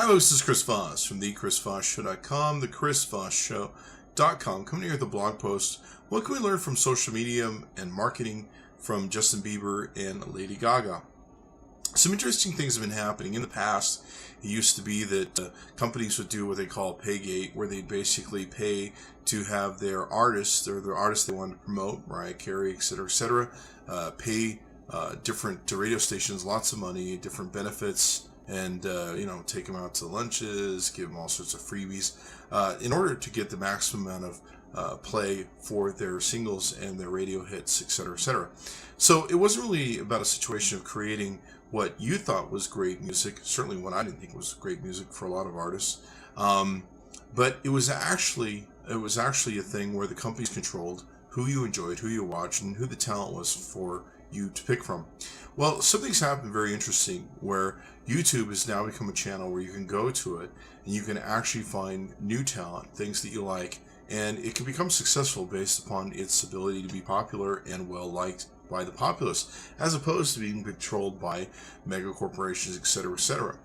Hi, this is Chris Voss from the chrisvossshow.com, the chrisvossshow.com, coming here with a blog post. What can we learn from social media and marketing from Justin Bieber and Lady Gaga? Some interesting things have been happening. In the past, it used to be that companies would do what they call paygate, where they'd basically pay to have their artists, or their artists they wanted to promote, Mariah Carey, etc., pay different radio stations lots of money, different benefits, and take them out to lunches, give them all sorts of freebies in order to get the maximum amount of play for their singles and their radio hits, etc., etc. So it wasn't really about a situation of creating what you thought was great music, certainly what I didn't think was great music for a lot of artists, but it was actually a thing where the companies controlled who you enjoyed, who you watched, and who the talent was for you to pick from. Well, something's happened very interesting where YouTube has now become a channel where you can go to it and you can actually find new talent, things that you like, and it can become successful based upon its ability to be popular and well liked by the populace, as opposed to being controlled by mega corporations, etc., etc.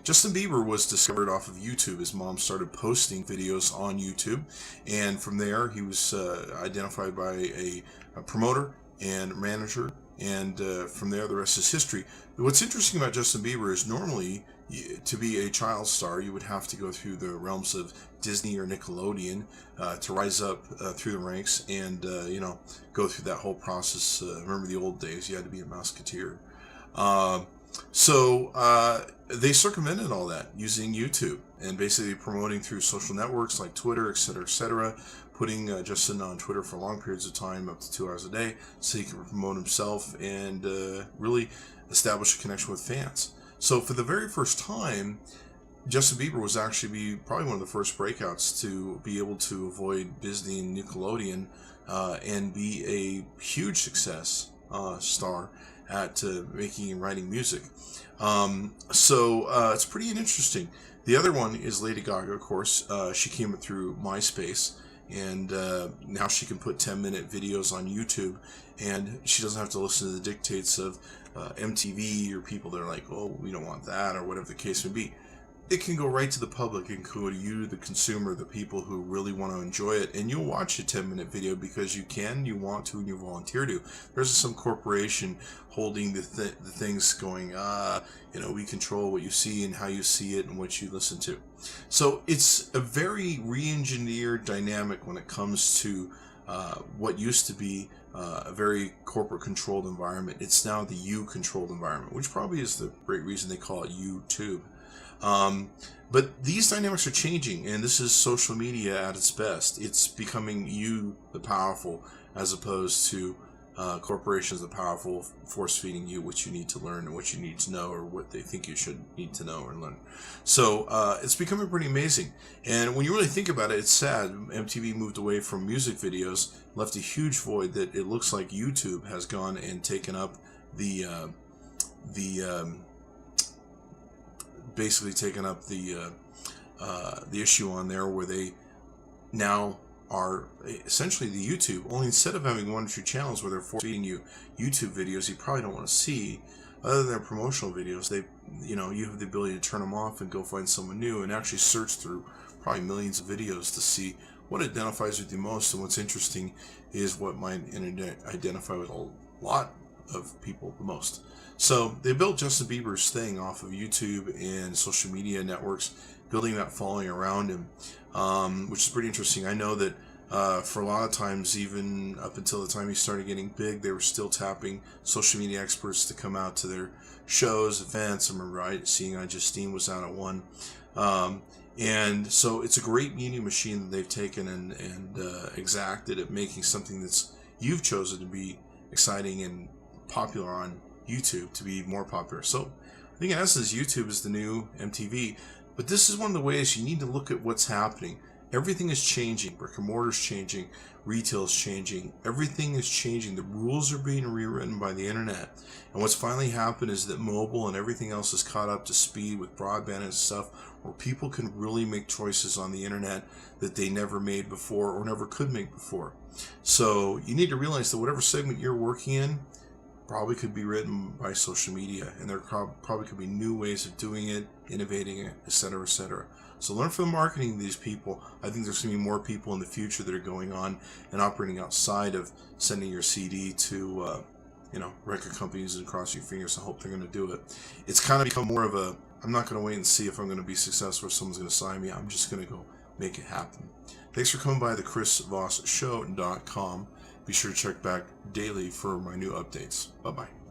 Justin Bieber was discovered off of YouTube. His mom started posting videos on YouTube, and from there he was identified by a promoter and manager, and from there the rest is history. What's interesting about Justin Bieber is normally to be a child star you would have to go through the realms of Disney or Nickelodeon to rise up through the ranks and go through that whole process. Remember the old days, you had to be a Musketeer. So they circumvented all that using YouTube and basically promoting through social networks like Twitter, etc., putting Justin on Twitter for long periods of time, up to 2 hours a day, so he can promote himself and really establish a connection with fans. So for the very first time, Justin Bieber was actually probably one of the first breakouts to be able to avoid Disney and Nickelodeon and be a huge success star at making and writing music. So it's pretty interesting. The other one is Lady Gaga, of course. She came through MySpace, and now she can put 10-minute videos on YouTube, and she doesn't have to listen to the dictates of MTV or people that are like, oh, we don't want that, or whatever the case may be. It can go right to the public and go to you, the consumer, the people who really want to enjoy it, and you'll watch a 10-minute video because you can, you want to, and you volunteer to. There's some corporation holding the things going, we control what you see and how you see it and what you listen to. So it's a very re-engineered dynamic when it comes to what used to be a very corporate-controlled environment. It's now the you-controlled environment, which probably is the great reason they call it YouTube. But these dynamics are changing, and this is social media at its best. It's becoming you, the powerful, as opposed to corporations, the powerful, force-feeding you what you need to learn and what you need to know, or what they think you should need to know or learn. So it's becoming pretty amazing. And when you really think about it, it's sad. MTV moved away from music videos, left a huge void that it looks like YouTube has gone and taken up basically taken up the issue on there, where they now are essentially the YouTube, only instead of having 1 or 2 channels where they're feeding you YouTube videos you probably don't want to see, other than their promotional videos, you have the ability to turn them off and go find someone new and actually search through probably millions of videos to see what identifies with you most. And what's interesting is what might identify with a lot of people the most. So they built Justin Bieber's thing off of YouTube and social media networks, building that following around him, which is pretty interesting. I know that for a lot of times, even up until the time he started getting big, they were still tapping social media experts to come out to their shows, events. I remember seeing Justine was out at one. And so it's a great media machine that they've taken and exacted at making something that's you've chosen to be exciting and popular on YouTube to be more popular. So I think in essence YouTube is the new MTV, but this is one of the ways you need to look at what's happening. Everything is changing. Brick and mortar is changing. Retail is changing. Everything is changing. The rules are being rewritten by the internet. And what's finally happened is that mobile and everything else is caught up to speed with broadband and stuff, where people can really make choices on the internet that they never made before or never could make before. So you need to realize that whatever segment you're working in, probably could be written by social media, and there probably could be new ways of doing it, innovating it, etc., etc. So learn from the marketing of these people. I think there's going to be more people in the future that are going on and operating outside of sending your CD to record companies and cross your fingers and hope they're going to do it. It's kind of become more of a, I'm not going to wait and see if I'm going to be successful or someone's going to sign me. I'm just going to go make it happen. Thanks for coming by the chrisvossshow.com. Be sure to check back daily for my new updates. Bye-bye.